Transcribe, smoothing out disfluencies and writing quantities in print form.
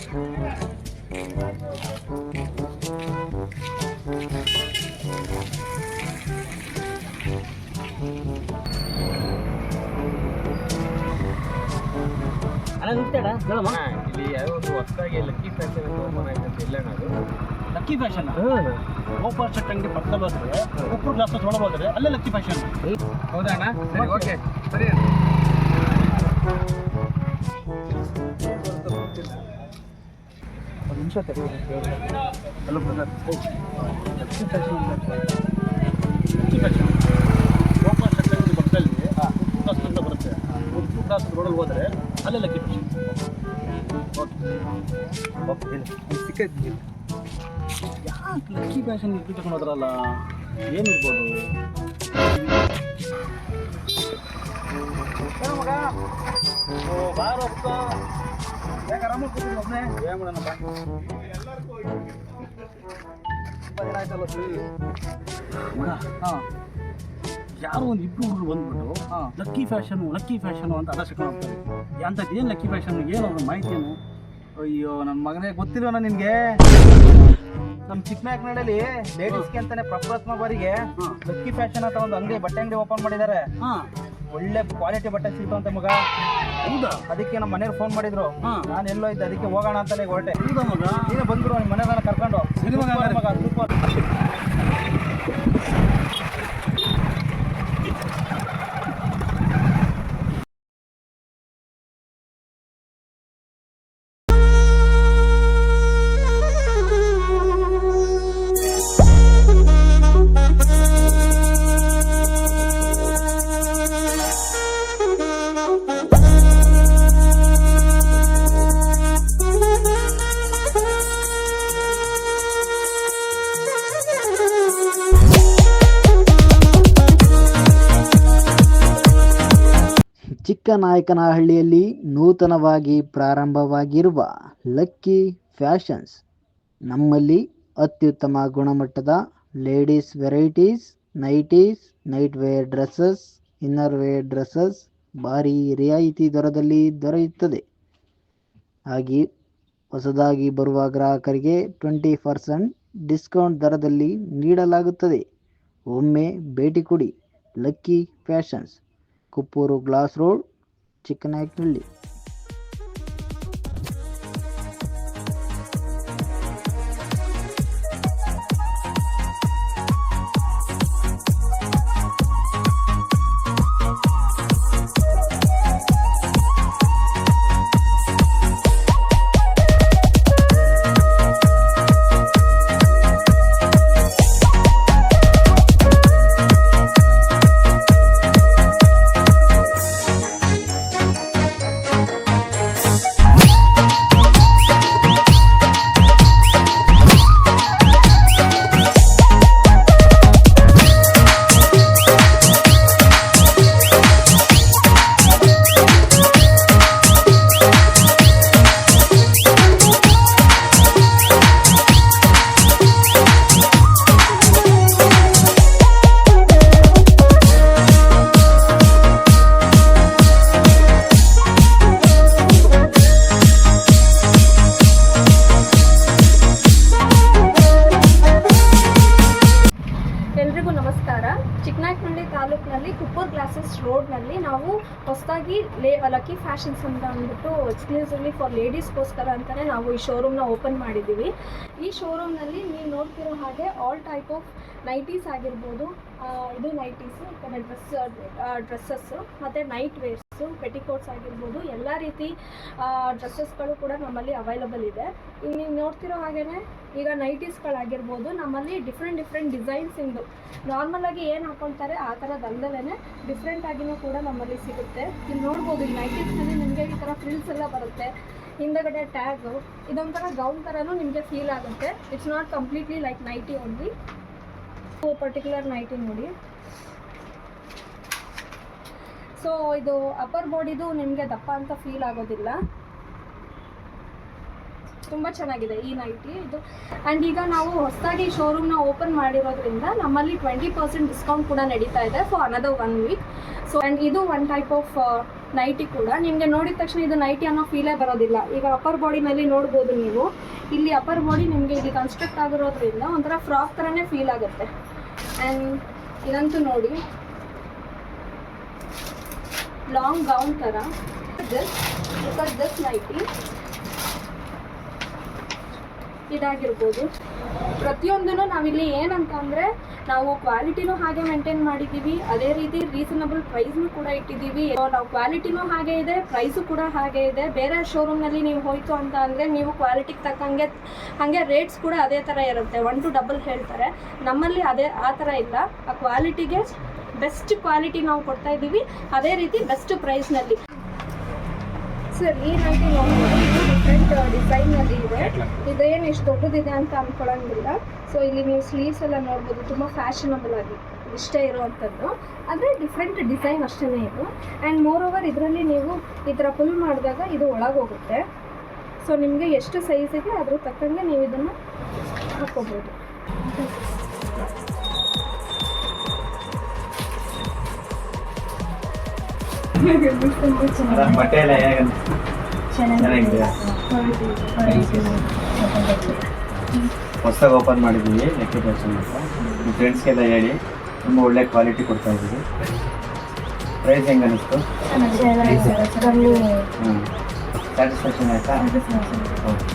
ಇಲ್ಲಿ ಯಾವುದೋ ಒಂದು ಹೊಸದಾಗಿ ಲಕ್ಕಿ ಫ್ಯಾಷನ್ ಅಂತ ಓಪನ್ ಆಯ್ತು ಅಂತ ಎಲ್ಲ ಅದು ಲಕ್ಕಿ ಫ್ಯಾಷನ್ ಗೋಪಾಲ್ ಶೆಟ್ ಅಂಗಡಿ ಪಕ್ಕದಲ್ಲಿ ಹೋದ್ರೆ ಉಪ್ಪು ಗ್ಲಾಸ್ ತೊಗೊಳ್ಬೋದ್ರೆ ಅಲ್ಲೇ ಲಕ್ಕಿ ಫ್ಯಾಷನ್. ಹೌದಾ ಅಣ್ಣ? ಸರಿ, ಓಕೆ, ಸರಿ. ಒಂದು ನಿಮಿಷ hello brother, lucky fashion Gopal Shet ಅಂಗಡಿ ಪಕ್ಕದಲ್ಲಿ ಉಪ್ಪು ಗ್ಲಾಸ್ ಅಂತ ಬರುತ್ತೆ. ಉಪ್ಪು ಗ್ಲಾಸ್ ರೋಡಲ್ಲಿ ಹೋದರೆ ಅಲ್ಲೇ ಲಕ್ಕಿ ಫ್ಯಾಷನ್. ಓಕೆ ಸಿಕ್ಕಿದ್ದಿಲ್ಲ. ಯಾಕೆ ಲಕ್ಕಿ ಫ್ಯಾಷನ್ ಇಟ್ಟು ತಗೊಂಡು ಹೋದ್ರಲ್ಲ, ಏನಿರ್ಬೋದು? ಮಗ ಓ ಬಾರ ಯಾಕೆ ಆರಾಮಾಗಿ ಕೂತಿದ್ವಿ ಒಬ್ಬನೇ? ಏನು ಮಾಡೋಣಪ್ಪ, ತುಂಬ ದಿನ ಆಯ್ತಲ್ಲ ಮಗ. ಹಾಂ, ಯಾರೋ ಒಂದು ಇಬ್ಬರು ಹುಡುಗರು ಬಂದ್ಬಿಟ್ಟು ಲಕ್ಕಿ ಫ್ಯಾಷನು ಅಂತ ಅದ ಸಿಕ್ಕೊಂಡು ಹೋಗ್ತಾರೆ. ಅಂಥದ್ದು ಏನು ಲಕ್ಕಿ ಫ್ಯಾಷನ್, ಏನು ಅವ್ರ ಮಾಹಿತಿ ಏನು? ಅಯ್ಯೋ ನನ್ನ ಮಗನೇ, ಗೊತ್ತಿಲ್ವಣ್ಣ ನಿನಗೆ? ನಮ್ಮ ಚಿಕ್ಕನಾಯಕನಹಳ್ಳಿಯಲ್ಲಿ ಲೇಡೀಸ್ಗೆ ಅಂತಾನೆ ಪ್ರಪ್ರಥಮ ಬಾರಿಗೆ ಲಕ್ಕಿ ಫ್ಯಾಷನ್ ಅಂತ ಒಂದು ಅಂಗಡಿ, ಬಟ್ಟೆ ಅಂಗಡಿ ಓಪನ್ ಮಾಡಿದ್ದಾರೆ. ಒಳ್ಳೆ ಕ್ವಾಲಿಟಿ ಬಟ್ಟೆ ಸಿಗ್ತಾವಂತೆ ಮಗ. ಹೌದಾ? ಅದಕ್ಕೆ ನಮ್ಮ ಮನೆಯವ್ರು ಫೋನ್ ಮಾಡಿದ್ರು, ನಾನು ಎಲ್ಲೋ ಇದ್ದೆ, ಅದಕ್ಕೆ ಹೋಗೋಣ ಅಂತಲೇ ಹೊರಟೆ. ಹೌದಾ ಮಗ? ನೀನು ಬಂದ್ರು ನಿಮ್ಮ ಮನೆಯವ್ರನ್ನ ಕರ್ಕೊಂಡು. ಸರಿ ಮಗ, ಸೂಪರ್. ಚಿಕ್ಕನಾಯಕನಹಳ್ಳಿಯಲ್ಲಿ ನೂತನವಾಗಿ ಪ್ರಾರಂಭವಾಗಿರುವ ಲಕ್ಕಿ ಫ್ಯಾಷನ್ಸ್ ನಮ್ಮಲ್ಲಿ ಅತ್ಯುತ್ತಮ ಗುಣಮಟ್ಟದ ladies varieties, nighties, nightwear dresses, innerwear dresses ಭಾರಿ ರಿಯಾಯಿತಿ ದರದಲ್ಲಿ ದೊರೆಯುತ್ತದೆ. ಹಾಗೆ ಹೊಸದಾಗಿ ಬರುವ ಗ್ರಾಹಕರಿಗೆ 20% ಡಿಸ್ಕೌಂಟ್ ದರದಲ್ಲಿ ನೀಡಲಾಗುತ್ತದೆ. ಒಮ್ಮೆ ಭೇಟಿ ಕೊಡಿ. Lucky fashions, Kuppur glass road, Chikkanayakanahalli. Chikkanayakanahalli ತಾಲೂಕಿನಲ್ಲಿ ಕುಪ್ಪೂರ್ ಗ್ಲಾಸಸ್ ರೋಡ್ನಲ್ಲಿ ನಾವು ಹೊಸದಾಗಿ ಲಕ್ಕಿ ಫ್ಯಾಷನ್ಸ್ ಅಂತ ಅಂದ್ಬಿಟ್ಟು ಎಕ್ಸ್ಕ್ಲೂಸಿವ್ಲಿ ಫಾರ್ ಲೇಡೀಸ್ಗೋಸ್ಕರ ಅಂತಲೇ ನಾವು ಈ ಶೋರೂಮ್ನ ಓಪನ್ ಮಾಡಿದ್ದೀವಿ. ಈ ಶೋರೂಮ್ನಲ್ಲಿ ನೀವು ನೋಡ್ತಿರೋ ಹಾಗೆ ಆಲ್ ಟೈಪ್ ಆಫ್ ನೈಟೀಸ್ ಆಗಿರ್ಬೋದು, ಇದು ನೈಟೀಸು, ಡ್ರೆಸ್ಸಸ್ಸು ಮತ್ತು ನೈಟ್ ವೇರ್ಸು, ಪೆಟಿಕೋಟ್ಸ್ ಆಗಿರ್ಬೋದು, ಎಲ್ಲ ರೀತಿ ಡ್ರೆಸ್ಸಸ್ಗಳು ಕೂಡ ನಮ್ಮಲ್ಲಿ ಅವೈಲಬಲ್ ಇದೆ. ಈಗ ನೀವು ನೋಡ್ತಿರೋ ಹಾಗೇ ಈಗ ನೈಟೀಸ್ಗಳಾಗಿರ್ಬೋದು ನಮ್ಮಲ್ಲಿ ಡಿಫ್ರೆಂಟ್ ಡಿಸೈನ್ಸಿಂದು ನಾರ್ಮಲಾಗಿ ಏನು ಹಾಕೊಳ್ತಾರೆ ಆ ಥರದಲ್ಲದೇ ಡಿಫ್ರೆಂಟಾಗಿಯೂ ಕೂಡ ನಮ್ಮಲ್ಲಿ ಸಿಗುತ್ತೆ. ಇಲ್ಲಿ ನೋಡ್ಬೋದು, ಈ ನೈಟೀಸ್ನಲ್ಲಿ ನಿಮಗೆ ಈ ಥರ ಫ್ರಿಲ್ಸ್ ಎಲ್ಲ ಬರುತ್ತೆ, ಹಿಂದಗಡೆ ಟ್ಯಾಗು, ಇದೊಂಥರ ಗೌನ್ ಥರನೂ ನಿಮಗೆ ಫೀಲ್ ಆಗುತ್ತೆ. It's not completely like nighty only. Particular nighty ನೋಡಿ. ಸೊ ಇದು ಅಪ್ಪರ್ ಬಾಡಿದು ನಿಮಗೆ ದಪ್ಪ ಅಂತ ಫೀಲ್ ಆಗೋದಿಲ್ಲ, ತುಂಬ ಚೆನ್ನಾಗಿದೆ ಈ ನೈಟಿ ಇದು. ಆ್ಯಂಡ್ ಈಗ ನಾವು ಹೊಸದಾಗಿ ಶೋರೂಮ್ನ ಓಪನ್ ಮಾಡಿರೋದ್ರಿಂದ ನಮ್ಮಲ್ಲಿ 20% ಡಿಸ್ಕೌಂಟ್ ಕೂಡ ನಡೀತಾ ಇದೆ for another 1 week. So and ಇದು ಒನ್ ಟೈಪ್ ಆಫ್ ನೈಟಿ ಕೂಡ ನಿಮಗೆ ನೋಡಿದ ತಕ್ಷಣ ಇದು ನೈಟಿ ಅನ್ನೋ ಫೀಲೇ ಬರೋದಿಲ್ಲ. ಈಗ ಅಪ್ಪರ್ ಬಾಡಿನಲ್ಲಿ ನೋಡ್ಬೋದು ನೀವು, ಇಲ್ಲಿ ಅಪ್ಪರ್ ಬಾಡಿ ನಿಮಗೆ ಇಲ್ಲಿ ಕನ್ಸ್ಟ್ರಕ್ಟ್ ಆಗಿರೋದ್ರಿಂದ ಒಂಥರ ಫ್ರಾಕ್ ಥರನೇ ಫೀಲ್ ಆಗುತ್ತೆ. ಆ್ಯಂಡ್ ಇದಂತೂ ನೋಡಿ ಲಾಂಗ್ ಗೌನ್ ಥರ. ಜಸ್ಟ್ ನೈಟಿ ಇದಾಗಿರ್ಬೋದು. ಪ್ರತಿಯೊಂದೂ ನಾವಿಲ್ಲಿ ಏನಂತ ಅಂದರೆ ನಾವು ಕ್ವಾಲಿಟಿನೂ ಹಾಗೆ ಮೇಂಟೈನ್ ಮಾಡಿದ್ದೀವಿ, ಅದೇ ರೀತಿ ರೀಸನಬಲ್ ಪ್ರೈಸ್ನೂ ಕೂಡ ಇಟ್ಟಿದ್ದೀವಿ. ನಾವು ಕ್ವಾಲಿಟಿನೂ ಹಾಗೆ ಇದೆ, ಪ್ರೈಸು ಕೂಡ ಹಾಗೆ ಇದೆ. ಬೇರೆ ಶೋರೂಮ್ನಲ್ಲಿ ನೀವು ಹೋಯಿತು ಅಂತ ಅಂದರೆ ನೀವು ಕ್ವಾಲಿಟಿಗೆ ತಕ್ಕಂಗೆ ಹಾಗೆ ರೇಟ್ಸ್ ಕೂಡ ಅದೇ ಥರ ಇರುತ್ತೆ, 1 to 2 ಹೇಳ್ತಾರೆ. ನಮ್ಮಲ್ಲಿ ಆ ಥರ ಇಲ್ಲ. ಆ ಕ್ವಾಲಿಟಿಗೆ ಬೆಸ್ಟ್ ಕ್ವಾಲಿಟಿ ನಾವು ಕೊಡ್ತಾ ಇದ್ದೀವಿ, ಅದೇ ರೀತಿ ಬೆಸ್ಟ್ ಪ್ರೈಸ್ನಲ್ಲಿ. ಸರ್ ಈ ನೈಟಿ ನೋಡ್ಬೋದು, ಡಿಫ್ರೆಂಟ್ ಡಿಸೈನಲ್ಲಿ ಇದೆ. ಇದೇನು ಎಷ್ಟು ದೊಡ್ಡದಿದೆ ಅಂತ ಅಂದ್ಕೊಳ್ಳೋಂಗಿಲ್ಲ. ಸೊ ಇಲ್ಲಿ ನೀವು ಸ್ಲೀವ್ಸ್ ಎಲ್ಲ ನೋಡ್ಬೋದು, ತುಂಬ ಫ್ಯಾಷನಬಲ್ ಆಗಿ ಇಷ್ಟೇ ಇರುವಂಥದ್ದು, ಆದರೆ ಡಿಫ್ರೆಂಟ್ ಡಿಸೈನ್ ಅಷ್ಟೇ ಇದು. ಆ್ಯಂಡ್ ಮೋರ್ ಓವರ್ ಇದರಲ್ಲಿ ನೀವು ಈ ಥರ ಫುಲ್ ಮಾಡಿದಾಗ ಇದು ಒಳಗೋಗುತ್ತೆ. ಸೊ ನಿಮಗೆ ಎಷ್ಟು ಸೈಜ್ ಇದೆ ಅದ್ರ ತಕ್ಕಂಗೆ ನೀವು ಇದನ್ನು ಹಾಕ್ಕೋಬೋದು. ಬಟ್ಟೆ ಎಲ್ಲ ಚೆನ್ನಾಗಿದೆ. ಹೊಸದಾಗಿ ಓಪನ್ ಮಾಡಿದ್ದೀವಿ ಲಕ್ಕಿ ಫ್ಯಾಷನ್ ಅಂತ. ನಿಮ್ಮ ಫ್ರೆಂಡ್ಸ್ಗೆಲ್ಲ ಹೇಳಿ, ತುಂಬ ಒಳ್ಳೆ ಕ್ವಾಲಿಟಿ ಕೊಡ್ತಾ ಇದ್ದೀವಿ. ಪ್ರೈಸ್ ಹೆಂಗೆ ಅನ್ನಿಸ್ತು? ಸ್ಯಾಟಿಸ್ಫ್ಯಾಕ್ಷನ್ ಆಯಿತಾ? ಓಕೆ.